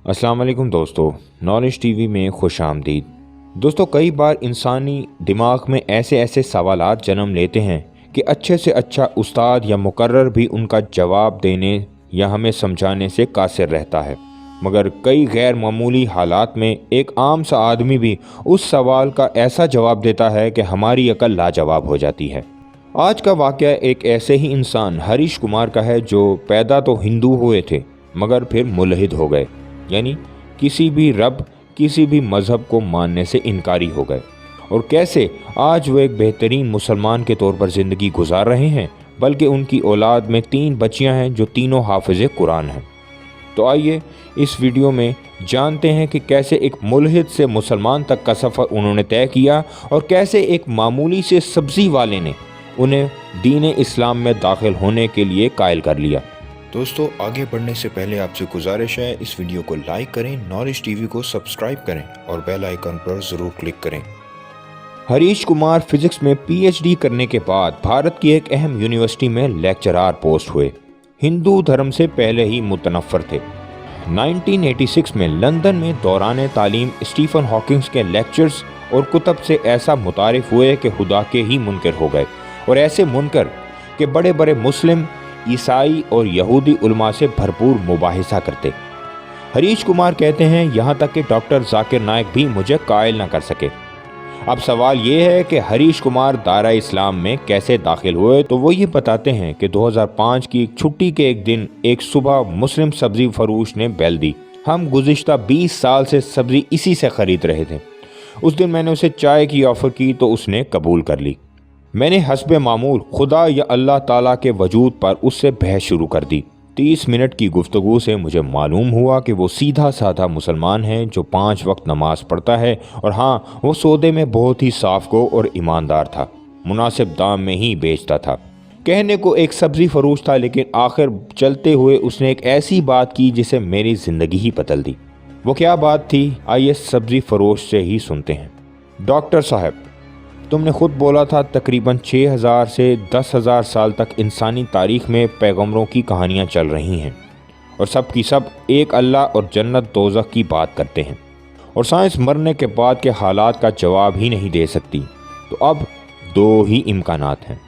अस्सलाम वालेकुम दोस्तों, नॉलेज टीवी में खुश आमदीद। दोस्तों, कई बार इंसानी दिमाग में ऐसे ऐसे सवालात जन्म लेते हैं कि अच्छे से अच्छा उस्ताद या मुकर्रर भी उनका जवाब देने या हमें समझाने से कासिर रहता है, मगर कई गैर मामूली हालात में एक आम सा आदमी भी उस सवाल का ऐसा जवाब देता है कि हमारी अकल लाजवाब हो जाती है। आज का वाक़या एक ऐसे ही इंसान हरीश कुमार का है जो पैदा तो हिंदू हुए थे मगर फिर मुल्हिद हो गए, यानी किसी भी रब, किसी भी मज़हब को मानने से इनकारी हो गए, और कैसे आज वो एक बेहतरीन मुसलमान के तौर पर ज़िंदगी गुजार रहे हैं, बल्कि उनकी औलाद में 3 बच्चियां हैं जो तीनों हाफिज़ कुरान हैं। तो आइए इस वीडियो में जानते हैं कि कैसे एक मुल्हिद से मुसलमान तक का सफ़र उन्होंने तय किया और कैसे एक मामूली से सब्ज़ी वाले ने उन्हें दीन इस्लाम में दाखिल होने के लिए कायल कर लिया। दोस्तों, आगे बढ़ने से पहले आपसे गुजारिश है, इस वीडियो को लाइक करें, नॉलेज टीवी को सब्सक्राइब करें और बेल आइकन पर ज़रूर क्लिक करें। हरीश कुमार फिजिक्स में पीएचडी करने के बाद भारत की एक अहम यूनिवर्सिटी में लेक्चरार पोस्ट हुए। हिंदू धर्म से पहले ही मुतनफ़र थे। 1986 में लंदन में दौरान तालीम स्टीफन हॉकिंग्स के लेक्चर्स और कुतब से ऐसा मुतारिफ हुए कि खुदा के ही मुनकर हो गए, और ऐसे मुनकर कि बड़े बड़े मुस्लिम, ईसाई और यहूदी उलमा से भरपूर मुबाहिसा करते। हरीश कुमार कहते हैं, यहाँ तक कि डॉक्टर जाकिर नाइक भी मुझे कायल ना कर सके। अब सवाल ये है कि हरीश कुमार दायरा इस्लाम में कैसे दाखिल हुए, तो वो ये बताते हैं कि 2005 की छुट्टी के एक दिन एक सुबह मुस्लिम सब्ज़ी फरोश ने बेल दी। हम गुज़िश्ता 20 साल से सब्ज़ी इसी से ख़रीद रहे थे। उस दिन मैंने उसे चाय की ऑफ़र की तो उसने कबूल कर ली। मैंने हस्बे मामूल खुदा या अल्लाह ताला के वजूद पर उससे बहस शुरू कर दी। 30 मिनट की गुफ्तगू से मुझे मालूम हुआ कि वो सीधा साधा मुसलमान है जो 5 वक्त नमाज पढ़ता है, और हाँ, वो सौदे में बहुत ही साफ गो और ईमानदार था, मुनासिब दाम में ही बेचता था। कहने को एक सब्ज़ी फरोश था, लेकिन आखिर चलते हुए उसने एक ऐसी बात की जिसे मेरी ज़िंदगी ही बदल दी। वो क्या बात थी, आइए सब्ज़ी फरोश से ही सुनते हैं। डॉक्टर साहब, तुमने खुद बोला था तकरीबन 6000 से 10,000 साल तक इंसानी तारीख में पैगंबरों की कहानियाँ चल रही हैं, और सब की सब एक अल्लाह और जन्नत दोज़ख की बात करते हैं, और साइंस मरने के बाद के हालात का जवाब ही नहीं दे सकती। तो अब 2 ही इम्कानात हैं।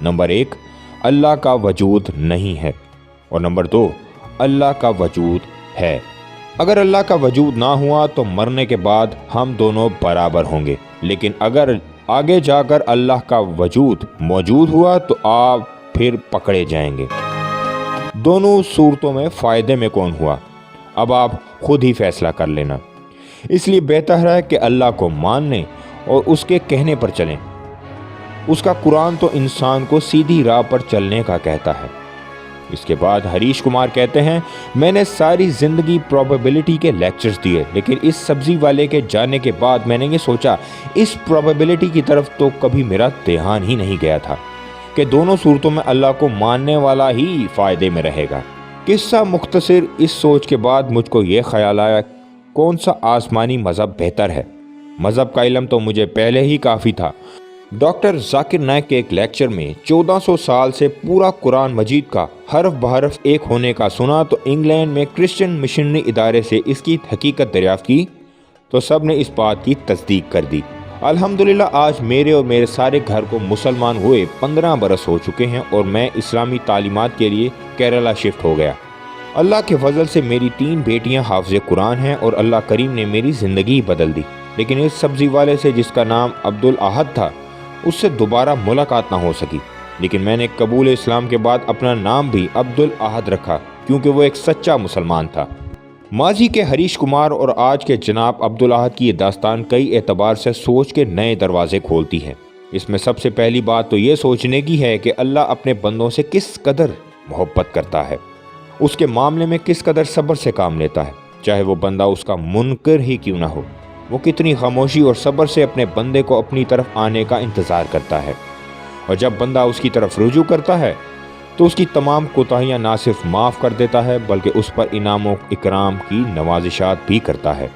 नंबर 1, अल्लाह का वजूद नहीं है, और नंबर 2, अल्लाह का वजूद है। अगर अल्लाह का वजूद ना हुआ तो मरने के बाद हम दोनों बराबर होंगे, लेकिन अगर आगे जाकर अल्लाह का वजूद मौजूद हुआ तो आप फिर पकड़े जाएंगे। दोनों सूरतों में फ़ायदे में कौन हुआ, अब आप खुद ही फैसला कर लेना। इसलिए बेहतर है कि अल्लाह को मानने और उसके कहने पर चलें। उसका कुरान तो इंसान को सीधी राह पर चलने का कहता है। इसके बाद हरीश कुमार कहते हैं, मैंने सारी ज़िंदगी प्रोबेबिलिटी के लेक्चर्स दिए, लेकिन इस सब्ज़ी वाले के जाने के बाद मैंने ये सोचा इस प्रोबेबिलिटी की तरफ तो कभी मेरा ध्यान ही नहीं गया था कि दोनों सूरतों में अल्लाह को मानने वाला ही फ़ायदे में रहेगा। किस्सा मुख्तसर, इस सोच के बाद मुझको ये ख्याल आया, कौन सा आसमानी मज़हब बेहतर है। मज़हब का इल्म तो मुझे पहले ही काफ़ी था। डॉक्टर जाकिर नाइक के एक लेक्चर में 1400 साल से पूरा कुरान मजीद का हरफ बहरफ एक होने का सुना, तो इंग्लैंड में क्रिश्चियन मिशनरी इदारे से इसकी हकीकत दरियाफ्त की तो सब ने इस बात की तस्दीक कर दी। अल्हम्दुलिल्लाह आज मेरे और मेरे सारे घर को मुसलमान हुए 15 बरस हो चुके हैं, और मैं इस्लामी तालीमात के लिए केरला शिफ्ट हो गया। अल्लाह के फजल से मेरी 3 बेटियां हाफ़िज़ कुरान हैं, और अल्लाह करीम ने मेरी ज़िंदगी बदल दी। लेकिन इस सब्ज़ी वाले से जिसका नाम अब्दुल अहद था, उससे दोबारा मुलाकात ना हो सकी। लेकिन मैंने कबूल इस्लाम के बाद अपना नाम भी अब्दुल अहद रखा, क्योंकि वो एक सच्चा मुसलमान था। माजी के हरीश कुमार और आज के जनाब अब्दुल अहद की ये दास्तान कई एतबार से सोच के नए दरवाजे खोलती है। इसमें सबसे पहली बात तो ये सोचने की है कि अल्लाह अपने बंदों से किस कदर मोहब्बत करता है, उसके मामले में किस कदर सब्र से काम लेता है, चाहे वो बंदा उसका मुनकर ही क्यों ना हो। वो कितनी खामोशी और सब्र से अपने बंदे को अपनी तरफ आने का इंतज़ार करता है, और जब बंदा उसकी तरफ रुजू करता है तो उसकी तमाम कोताहियाँ ना सिर्फ माफ़ कर देता है, बल्कि उस पर इनाम और इकराम की नवाजिशात भी करता है।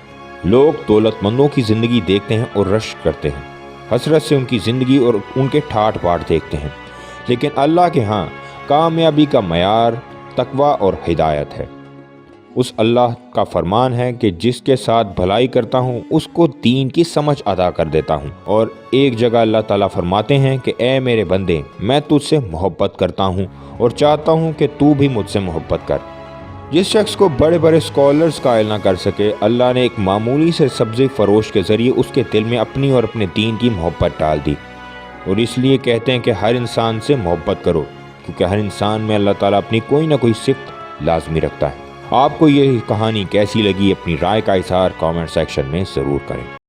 लोग दौलतमंदों की ज़िंदगी देखते हैं और रश्क करते हैं, हसरत से उनकी ज़िंदगी और उनके ठाट बाट देखते हैं, लेकिन अल्लाह के यहाँ कामयाबी का मयार तकवा और हिदायत है। اس اللہ کا فرمان ہے کہ جس کے ساتھ بھلائی کرتا ہوں اس کو دین کی سمجھ عطا کر دیتا ہوں۔ اور ایک جگہ اللہ تعالیٰ فرماتے ہیں کہ اے میرے بندے، میں تجھ سے محبت کرتا ہوں اور چاہتا ہوں کہ تو بھی مجھ سے محبت کر۔ جس شخص کو بڑے بڑے اسکالرز قائل نہ کر سکے، اللہ نے ایک معمولی سے سبزی فروش کے ذریعے اس کے دل میں اپنی اور اپنے دین کی محبت ڈال دی۔ اور اس لیے کہتے ہیں کہ ہر انسان سے محبت کرو، کیونکہ ہر انسان میں اللہ تعالیٰ اپنی کوئی نہ کوئی صفت لازمی رکھتا ہے۔ آپ کو یہ کہانی کیسی لگی؟ اپنی رائے کا اظہار کامنٹ سیکشن میں ضرور کریں۔